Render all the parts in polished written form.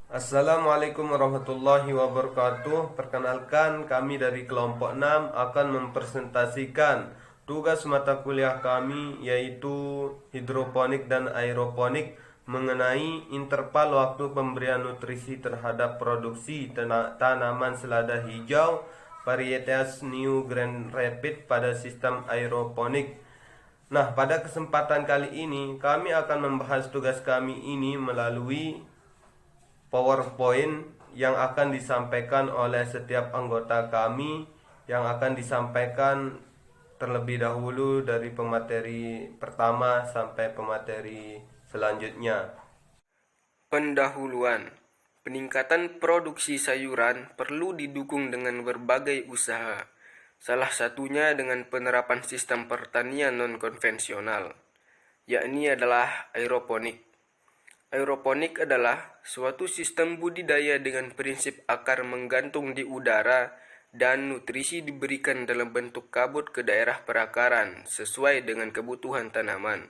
Assalamualaikum warahmatullahi wabarakatuh. Perkenalkan, kami dari kelompok 6 akan mempresentasikan tugas mata kuliah kami, yaitu hidroponik dan aeroponik, mengenai interval waktu pemberian nutrisi terhadap produksi tanaman selada hijau varietas New Grand Rapid pada sistem aeroponik. Nah, pada kesempatan kali ini kami akan membahas tugas kami ini melalui PowerPoint yang akan disampaikan oleh setiap anggota kami, yang akan disampaikan terlebih dahulu dari pemateri pertama sampai pemateri selanjutnya. Pendahuluan. Peningkatan produksi sayuran perlu didukung dengan berbagai usaha, salah satunya dengan penerapan sistem pertanian non-konvensional, yakni adalah aeroponik. Aeroponik adalah suatu sistem budidaya dengan prinsip akar menggantung di udara dan nutrisi diberikan dalam bentuk kabut ke daerah perakaran sesuai dengan kebutuhan tanaman.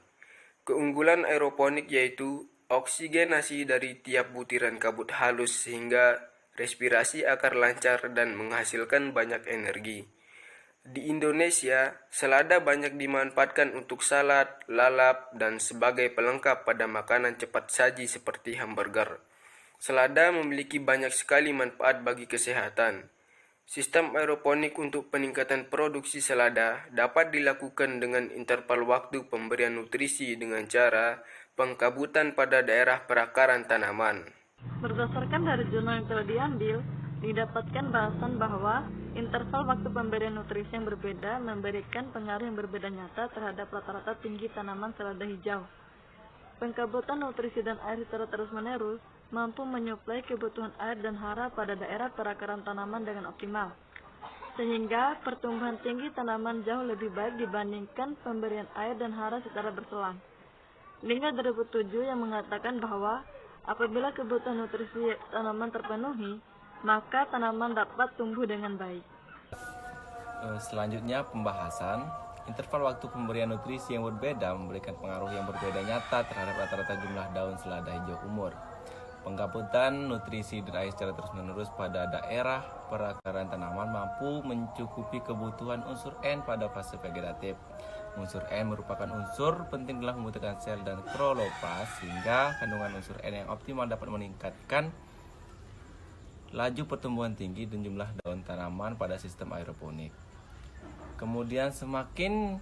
Keunggulan aeroponik yaitu oksigenasi dari tiap butiran kabut halus sehingga respirasi akar lancar dan menghasilkan banyak energi. Di Indonesia, selada banyak dimanfaatkan untuk salad, lalap, dan sebagai pelengkap pada makanan cepat saji seperti hamburger. Selada memiliki banyak sekali manfaat bagi kesehatan. Sistem aeroponik untuk peningkatan produksi selada dapat dilakukan dengan interval waktu pemberian nutrisi dengan cara pengkabutan pada daerah perakaran tanaman. Berdasarkan dari jurnal yang telah diambil, didapatkan bahasan bahwa interval waktu pemberian nutrisi yang berbeda memberikan pengaruh yang berbeda nyata terhadap rata-rata tinggi tanaman selada hijau. Pengkabutan nutrisi dan air secara terus-menerus mampu menyuplai kebutuhan air dan hara pada daerah perakaran tanaman dengan optimal, sehingga pertumbuhan tinggi tanaman jauh lebih baik dibandingkan pemberian air dan hara secara berselang. Lingkar 2007 yang mengatakan bahwa apabila kebutuhan nutrisi tanaman terpenuhi, maka tanaman dapat tumbuh dengan baik. Selanjutnya pembahasan. Interval waktu pemberian nutrisi yang berbeda memberikan pengaruh yang berbeda nyata terhadap rata-rata jumlah daun selada hijau umur. Pengkabutan nutrisi dan air secara terus-menerus pada daerah perakaran tanaman mampu mencukupi kebutuhan unsur N pada fase vegetatif. Unsur N merupakan unsur penting dalam pembentukan sel dan kloroplast, sehingga kandungan unsur N yang optimal dapat meningkatkan laju pertumbuhan tinggi dan jumlah daun tanaman pada sistem aeroponik. Kemudian semakin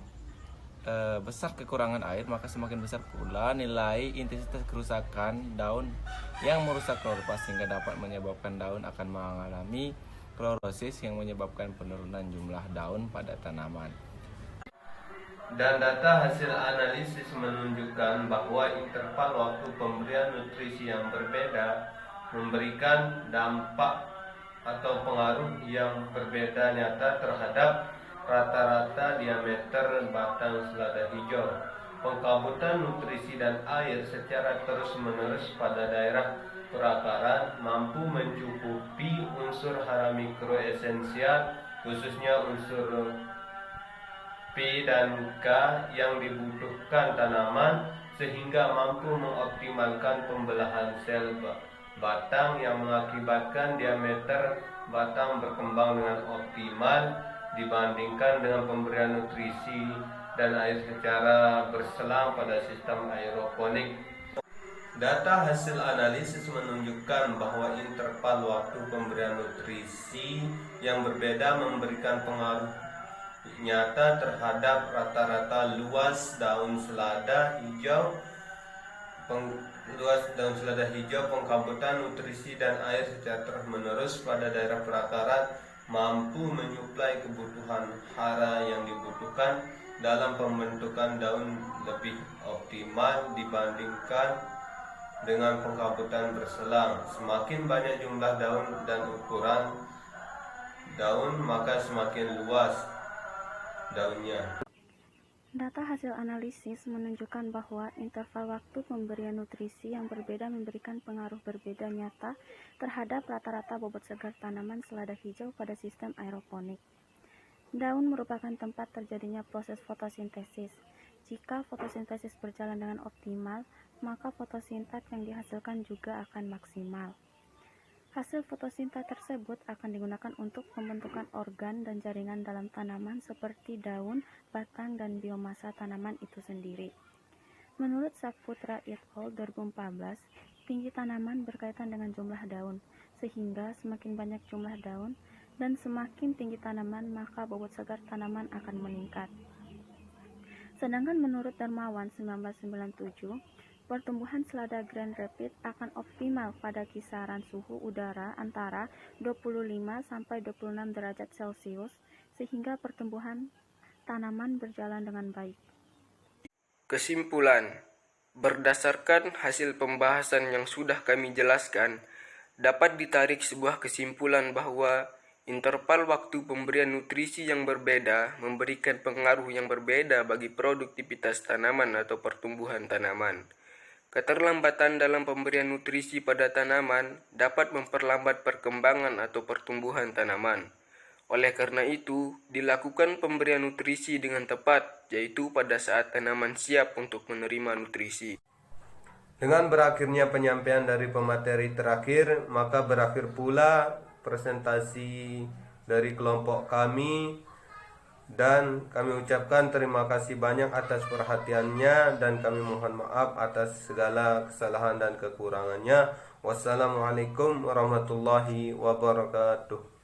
besar kekurangan air, maka semakin besar pula nilai intensitas kerusakan daun yang merusak kloroplast, sehingga dapat menyebabkan daun akan mengalami klorosis yang menyebabkan penurunan jumlah daun pada tanaman. Dan data hasil analisis menunjukkan bahwa interval waktu pemberian nutrisi yang berbeda memberikan dampak atau pengaruh yang berbeda nyata terhadap rata-rata diameter batang selada hijau. Pengkabutan nutrisi dan air secara terus-menerus pada daerah perakaran mampu mencukupi unsur hara mikro esensial, khususnya unsur P dan K yang dibutuhkan tanaman, sehingga mampu mengoptimalkan pembelahan sel batang yang mengakibatkan diameter batang berkembang dengan optimal dibandingkan dengan pemberian nutrisi dan air secara berselang pada sistem aeroponik. Data hasil analisis menunjukkan bahwa interval waktu pemberian nutrisi yang berbeda memberikan pengaruh nyata terhadap rata-rata luas daun selada hijau, pengkabutan nutrisi dan air secara terus-menerus pada daerah perakaran mampu menyuplai kebutuhan hara yang dibutuhkan dalam pembentukan daun lebih optimal dibandingkan dengan pengkabutan berselang. Semakin banyak jumlah daun dan ukuran daun, maka semakin luas daunnya. Data hasil analisis menunjukkan bahwa interval waktu pemberian nutrisi yang berbeda memberikan pengaruh berbeda nyata terhadap rata-rata bobot segar tanaman selada hijau pada sistem aeroponik. Daun merupakan tempat terjadinya proses fotosintesis. Jika fotosintesis berjalan dengan optimal, maka fotosintat yang dihasilkan juga akan maksimal. Hasil fotosinta tersebut akan digunakan untuk pembentukan organ dan jaringan dalam tanaman seperti daun, batang, dan biomasa tanaman itu sendiri. Menurut Saputra et al. 2014, tinggi tanaman berkaitan dengan jumlah daun, sehingga semakin banyak jumlah daun dan semakin tinggi tanaman maka bobot segar tanaman akan meningkat. Sedangkan menurut Darmawan 1997, pertumbuhan selada Grand Rapid akan optimal pada kisaran suhu udara antara 25-26 derajat Celcius sehingga pertumbuhan tanaman berjalan dengan baik. Kesimpulan, berdasarkan hasil pembahasan yang sudah kami jelaskan, dapat ditarik sebuah kesimpulan bahwa interval waktu pemberian nutrisi yang berbeda memberikan pengaruh yang berbeda bagi produktivitas tanaman atau pertumbuhan tanaman. Keterlambatan dalam pemberian nutrisi pada tanaman dapat memperlambat perkembangan atau pertumbuhan tanaman. Oleh karena itu, dilakukan pemberian nutrisi dengan tepat, yaitu pada saat tanaman siap untuk menerima nutrisi. Dengan berakhirnya penyampaian dari pemateri terakhir, maka berakhir pula presentasi dari kelompok kami, dan kami ucapkan terima kasih banyak atas perhatiannya dan kami mohon maaf atas segala kesalahan dan kekurangannya. Wassalamualaikum warahmatullahi wabarakatuh.